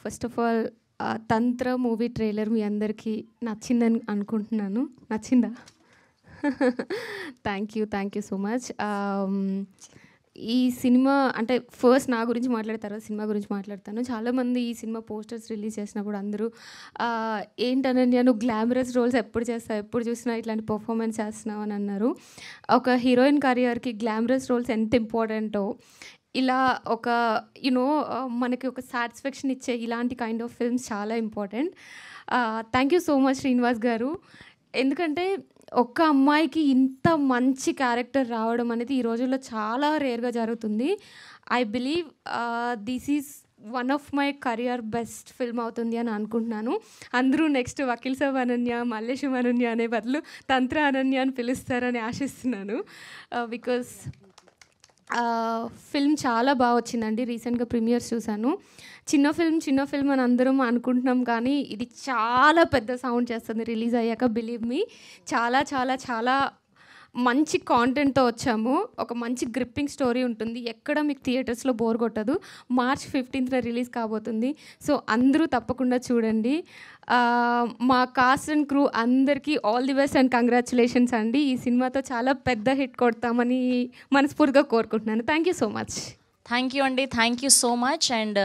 First of all 'Tantra' movie trailer మీ అందరికీ నచ్చిందని అనుకుంటున్నాను. నచ్చిందా? Thank you so much. ఈ సినిమా అంటే ఫస్ట్ నా గురించి మాట్లాడిన తర్వాత సినిమా గురించి మాట్లాడతాను. చాలామంది ఈ సినిమా పోస్టర్స్ రిలీజ్ చేసినప్పుడు అందరూ ఏంటనన్య నువ్వు గ్లామరస్ రోల్స్ ఎప్పుడు చేస్తావు, ఎప్పుడు చూసినా ఇట్లాంటి పర్ఫార్మెన్స్ చేస్తున్నావు అని అన్నారు. ఒక హీరోయిన్ కెరియర్కి గ్లామరస్ రోల్స్ ఎంత ఇంపార్టెంటో, ఇలా ఒక మనకి ఒక సాటిస్ఫాక్షన్ ఇచ్చే ఇలాంటి కైండ్ ఆఫ్ ఫిల్మ్స్ చాలా important. Thank you so much Srinivas గారు. ఎందుకంటే ఒక్క అమ్మాయికి ఇంత మంచి క్యారెక్టర్ రావడం అనేది ఈ రోజుల్లో చాలా రేర్గా జరుగుతుంది. I believe this is one of my career best film అవుతుంది అని అనుకుంటున్నాను. అందరూ నెక్స్ట్ వకీల్ సాబ్ అనన్య, మల్లేశం అనన్య అనే బదులు తంత్ర అనన్య అని పిలుస్తారని ఆశిస్తున్నాను. బికాస్ ఫిల్మ్ చాలా బాగా వచ్చిందండి. రీసెంట్గా ప్రీమియర్స్ చూశాను. చిన్న ఫిల్మ్ అని అందరం అనుకుంటున్నాం, కానీ ఇది చాలా పెద్ద సౌండ్ చేస్తుంది రిలీజ్ అయ్యాక. బిలీవ్ మీ, చాలా చాలా చాలా మంచి కాంటెంట్తో వచ్చాము. ఒక మంచి గ్రిప్పింగ్ స్టోరీ ఉంటుంది. ఎక్కడ మీకు థియేటర్స్లో బోర్ కొట్టదు. March 15th రిలీజ్ కాబోతుంది. సో అందరూ తప్పకుండా చూడండి. మా కాస్ట్ అండ్ క్రూ అందరికీ all the best and congratulations అండి. ఈ సినిమాతో చాలా పెద్ద హిట్ కొడతామని మనస్ఫూర్తిగా కోరుకుంటున్నాను. Thank you so much. Thank you అండి, thank you so much. And